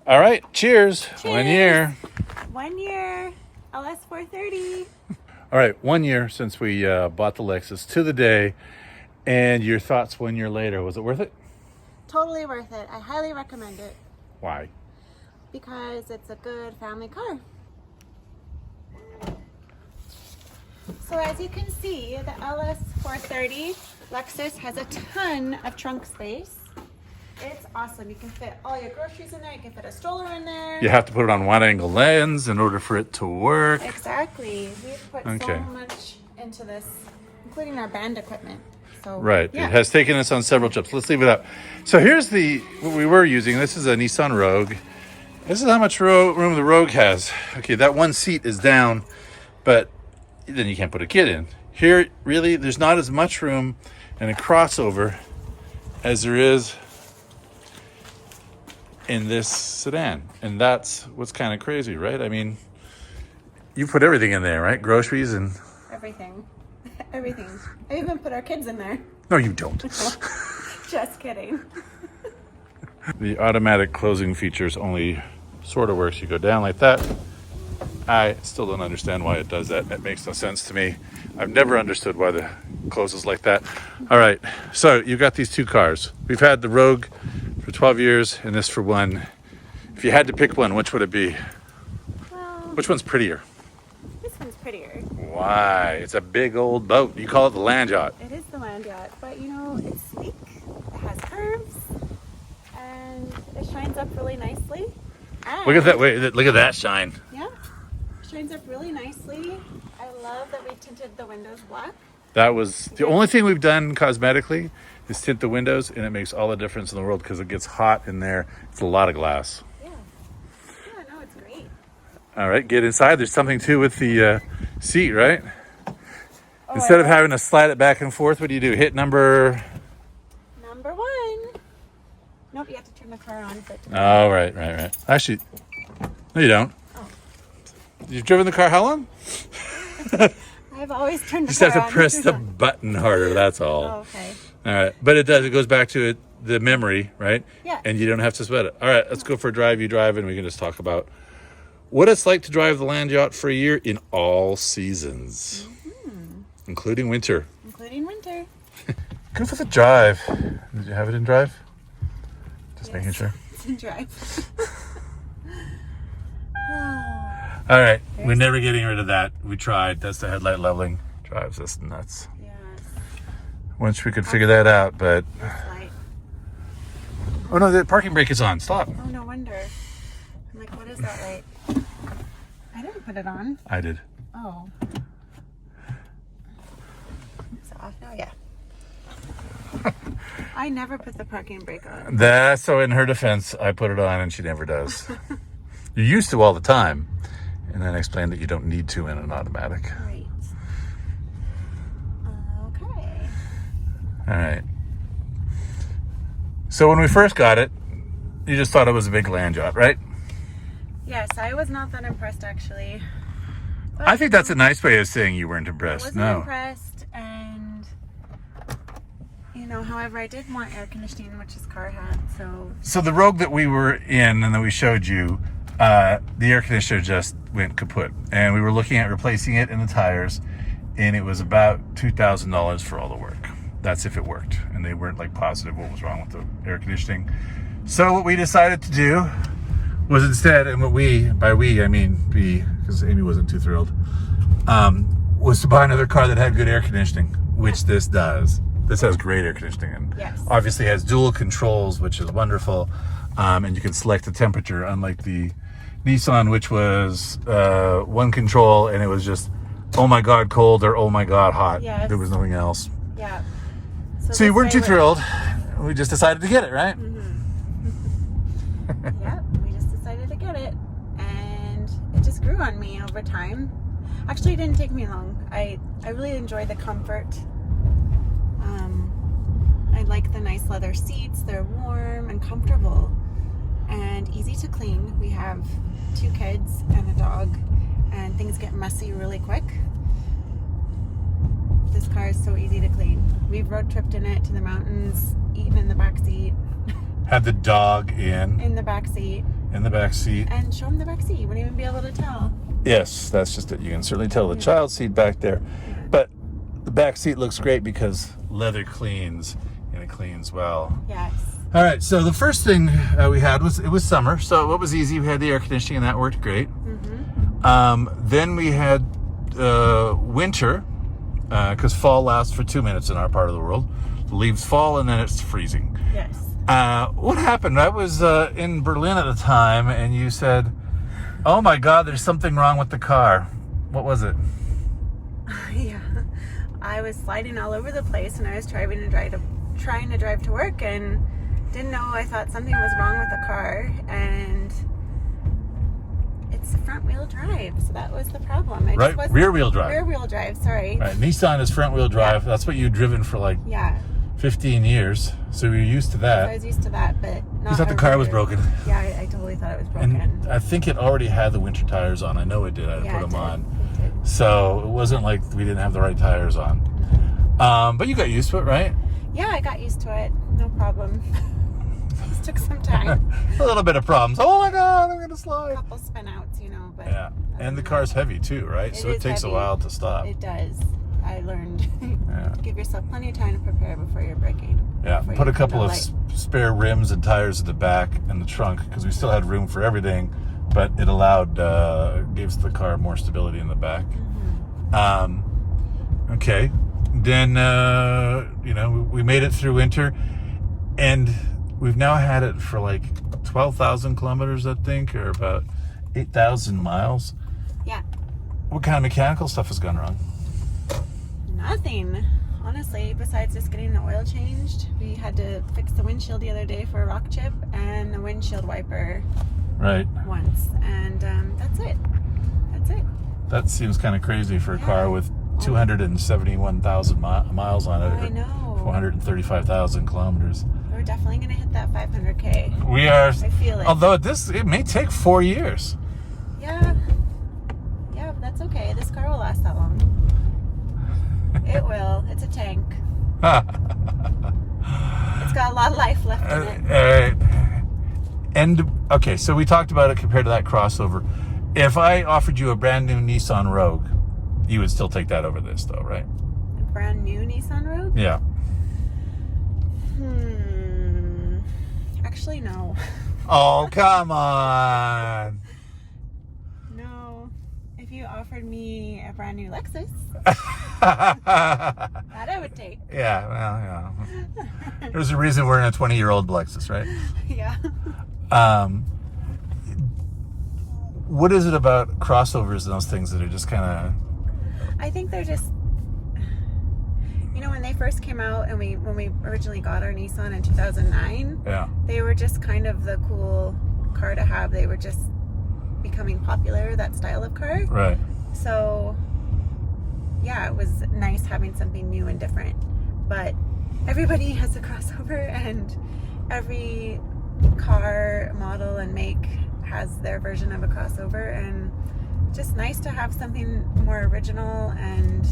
All right, cheers. Cheers. 1 year. 1 year. LS 430. All right, 1 year since we bought the Lexus to the day. And your thoughts 1 year later, was it worth it? Totally worth it. I highly recommend it Why? because it's a good family car. So as you can see, the LS 430 Lexus has a ton of trunk space. It's awesome. You can fit all your groceries in there. You can fit a stroller in there. You have to put it on wide angle lens in order for it to work. Exactly. We've put Okay. so much into this, including our band equipment. So, Right. yeah. It has taken us on several trips. Let's leave it up. So here's what we were using. This is a Nissan Rogue. This is how much room the Rogue has. Okay, that one seat is down, but then you can't put a kid in. Here, really, there's not as much room in a crossover as there is in this sedan. And that's what's kind of crazy, right? I mean, you put everything in there, right? Groceries and... Everything. Everything. I even put our kids in there. No, you don't. Just kidding. The automatic closing features only sort of works. You go down like that. I still don't understand why it does that. It makes no sense to me. I've never understood why the closes like that. All right, so you've got these two cars. We've had the Rogue for 12 years and this for 1. If you had to pick one, which would it be? Well, Which one's prettier? this one's prettier. Why? It's a big old boat. You call it the land yacht. It is the land yacht, but you know, it's sleek. It has curves, and it shines up really nicely. And, Look at that. Wait, look at that shine. yeah, shines up really nicely. I love that we tinted the windows black. That was the only thing we've done cosmetically is tint the windows, and it makes all the difference in the world because it gets hot in there. It's a lot of glass. Yeah, yeah, no, it's great. All right, get inside. There's something too with the seat, right? Oh, Instead of I love having to slide it back and forth, what do you do? Hit number... number 1. Nope, you have to turn the car on for it to go. Oh, right. Actually, no, you don't. Oh. You've driven the car how long? I've always turned the Just car have on. to press the button harder, that's all. Oh, okay. All right, but it does. It goes back to the memory, right? Yeah. And you don't have to sweat it. All right, let's go for a drive. You drive, and we can just talk about what it's like to drive the land yacht for a year in all seasons, including winter. Including winter. Go for the drive. Did you have it in drive? Just making sure. It's in drive. All right, we're never getting rid of that. We tried. That's the headlight leveling. Drives us nuts. Yes. Once we could figure that out, but... This light. Oh no, the parking brake is on. Stop. Oh, no wonder. I'm like, what is that light? I didn't put it on. I did. Oh. Is it off now? Yeah. I never put the parking brake on. So in her defense, I put it on and she never does. You used to all the time. And then explained that you don't need to in an automatic. Right. Okay. All right. So when we first got it, you just thought it was a big land yacht, right? Yes, I was not that impressed actually. But I think that's a nice way of saying you weren't I impressed. wasn't No. impressed, and you know, however, I did want air conditioning, which this car had. So the Rogue that we were in and that we showed you, the air conditioner just went kaput. And we were looking at replacing it in the tires, and it was about $2,000 for all the work. That's if it worked. And they weren't like positive what was wrong with the air conditioning. So what we decided to do was instead, and by we, I mean me, because Amy wasn't too thrilled, was to buy another car that had good air conditioning, which this does. This has great air conditioning, and Yes. obviously has dual controls, which is wonderful. And you can select the temperature, unlike the Nissan, which was one control, and it was just, oh my God, cold, or oh my God, hot. Yes. There was nothing else. yeah. So you this weren't way too was- thrilled. We just decided to get it, right? Yeah, we just decided to get it, and it just grew on me over time. Actually, it didn't take me long. I really enjoyed the comfort. I like the nice leather seats. They're warm and comfortable and easy to clean. We have 2 kids and a dog, and things get messy really quick. This car is so easy to clean. We've road tripped in it to the mountains, eaten in the back seat. Had the dog in. In the back seat. in the back seat. And show them the back seat. You wouldn't even be able to tell. Yes, that's just it. You can certainly tell the child seat back there. But the back seat looks great because leather cleans, and it cleans well. Yes. All right, so the first thing we had was, it was summer, so it was easy. We had the air conditioning, and that worked great. Then we had winter, because fall lasts for 2 minutes in our part of the world. The leaves fall, and then it's freezing. Yes. What happened? I was in Berlin at the time, and you said, "Oh my God, there's something wrong with the car." What was it? Yeah, I was sliding all over the place, and I was trying to drive to work, and didn't know. I thought something was wrong with the car, and it's front wheel drive, so that was the problem. Rear wheel drive. Rear wheel drive. Sorry. Right, Nissan is front wheel drive. Yeah. That's what you've driven for like 15 years, so you're used to that. I was used to that, but not. You thought the car was broken. Yeah, I totally thought it was broken. And I think it already had the winter tires on. I know it did. I put them on. It did. So it wasn't like we didn't have the right tires on. But you got used to it, right? Yeah, I got used to it. No problem. Just took some time. A little bit of problems. Oh my God, I'm gonna slide. A couple spin outs, but yeah. And the car's heavy too, right? So it takes heavy. a while to stop. It does. I learned. Give yourself plenty of time to prepare before you're braking. Yeah. Put a couple of spare rims and tires in the back and the trunk, because we still had room for everything, but it allowed gives the car more stability in the back. Okay. Then we made it through winter, and we've now had it for like 12,000 kilometers, I think, or about 8,000 miles. Yeah. What kind of mechanical stuff has gone wrong? Nothing, honestly, besides just getting the oil changed. We had to fix the windshield the other day for a rock chip, and the windshield wiper once, and that's it. That seems kind of crazy for a car with 271,000 miles on it. I know. 435,000 kilometers. We're definitely going to hit that 500K. We are. I feel it. Although it may take 4 years. Yeah, but that's okay. This car will last that long. It will. It's a tank. It's got a lot of life left in it. All right. And, okay, so we talked about it compared to that crossover. If I offered you a brand new Nissan Rogue, you would still take that over this, though, right? A brand new Nissan Rogue? Yeah. Actually, no. Oh, come on. No. If you offered me a brand new Lexus, that I would take. Yeah, well, yeah. There's a reason we're in a 20-year-old Lexus, right? Yeah. What is it about crossovers and those things that are just kind of... I think they're just... when they first came out, and when we originally got our Nissan in 2009, they were just kind of the cool car to have. They were just becoming popular, that style of car. Right. So, yeah, it was nice having something new and different. But everybody has a crossover, and every car model and make has their version of a crossover, and just nice to have something more original. And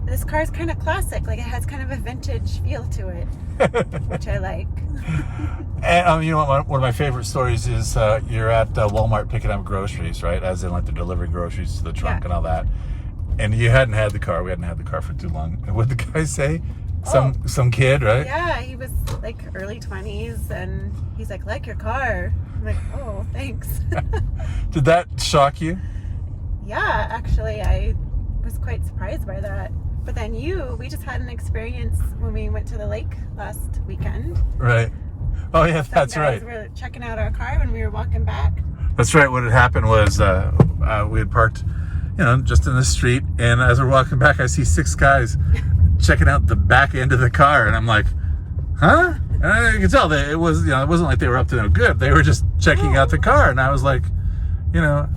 this car is kind of classic, like it has kind of a vintage feel to it, which I like. And one of my favorite stories is you're at Walmart picking up groceries, right? As in, like, they're delivering groceries to the trunk and all that. And you hadn't had the car. We hadn't had the car for too long. And what did the guy say? Some kid, right? Yeah, he was like early 20s, and he's like your car. I'm like, oh, thanks. Did that shock you? Yeah, actually, I was quite surprised by that. But then we just had an experience when we went to the lake last weekend. Right. Oh, yeah, that's right. We were checking out our car when we were walking back. That's right. What had happened was we had parked, just in the street, and as we're walking back, I see 6 guys checking out the back end of the car, and I'm like, huh? And you can tell that it was, it wasn't like they were up to no good. They were just checking out the car, and I was like, young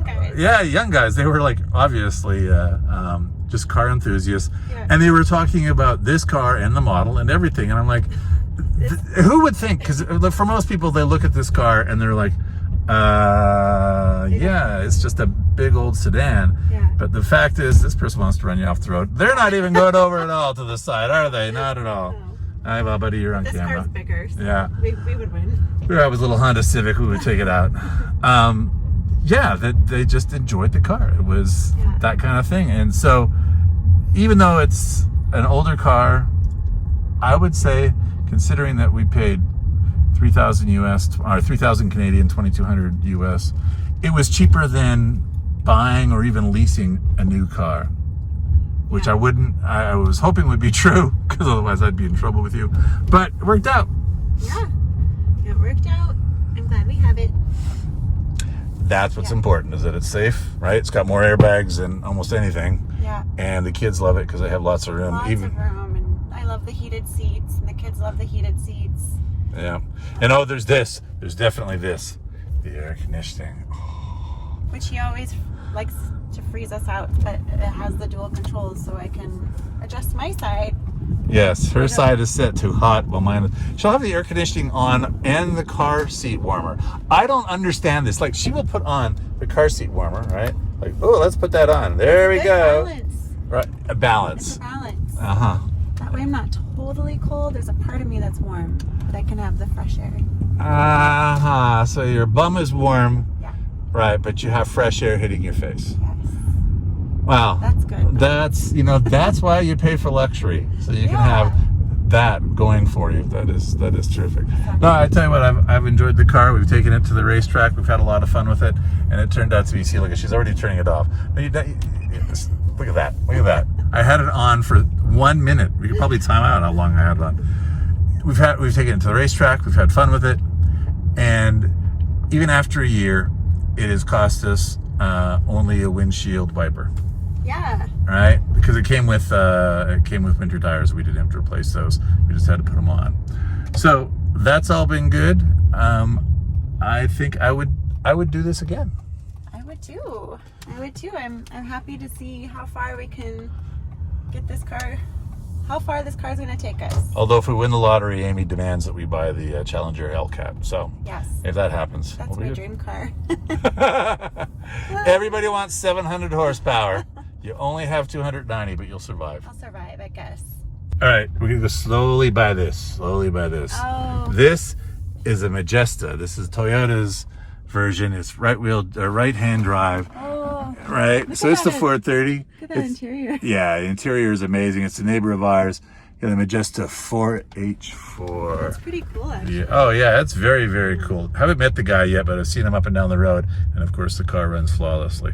guys. Yeah, young guys. They were like obviously just car enthusiasts, and they were talking about this car and the model and everything, and I'm like, who would think? Because for most people, they look at this car and they're like, yeah, it's just a big old sedan. Yeah. But the fact is, this person wants to run you off the road. They're not even going over at all to the side, are they? Not at all. Hi, well, buddy, you're on This camera. car's bigger, so Yeah. we would win. We have his little Honda Civic, we would take it out. Yeah, they just enjoyed the car. It was that kind of thing. And so, even though it's an older car, I would say, considering that we paid 3,000 US, or 3,000 Canadian, 2,200 US, it was cheaper than buying or even leasing a new car, which I was hoping would be true, because otherwise I'd be in trouble with you. But it worked out. Yeah, it worked out. I'm glad we have it. That's what's important, is that it's safe, right? It's got more airbags than almost anything. Yeah. And the kids love it because they have lots of room. Lots of room, and I love the heated seats, and the kids love the heated seats. Yeah. And oh, there's this. There's definitely this. The air conditioning. Which he always likes to freeze us out, but it has the dual controls, so I can adjust my side. Yes, her side is set to hot, while mine is. She'll have the air conditioning on and the car seat warmer. I don't understand this. Like, she will put on the car seat warmer, right? Like, oh, let's put that on. There we go. Balance. Right, a balance. It's a balance. Uh-huh. That way I'm not totally cold. There's a part of me that's warm, but I can have the fresh air. Uh-huh. So your bum is warm, Yeah. right, but you have fresh air hitting your face. Yes. Wow. That's good. That's why you pay for luxury, so you can have that going for you. That is terrific. No, I tell you what, I've enjoyed the car. We've taken it to the racetrack. We've had a lot of fun with it, and it turned out to be. See, look, she's already turning it off. Look at that. Look at that. I had it on for 1 minute. We could probably time out how long I had it on. We've taken it to the racetrack. We've had fun with it, and even after a year, it has cost us only a windshield wiper. Yeah. Right, because it came with winter tires. We didn't have to replace those. We just had to put them on. So that's all been good. I think I would do this again. I would too. I'm happy to see how far we can get this car. How far this car is going to take us. Although if we win the lottery, Amy demands that we buy the Challenger Hellcat. So yes, if that happens, that's my dream car. Everybody wants 700 horsepower. You only have 290, but you'll survive. I'll survive, I guess. All right, we're gonna go slowly by this. Oh. This is a Majesta. This is Toyota's version. It's right-hand drive. Oh. Right. So it's the 430. Look at that interior. Yeah, the interior is amazing. It's a neighbor of ours. Got the Majesta 4H4. That's pretty cool, actually. Yeah. Oh yeah, that's very, very cool. Haven't met the guy yet, but I've seen him up and down the road, and of course the car runs flawlessly.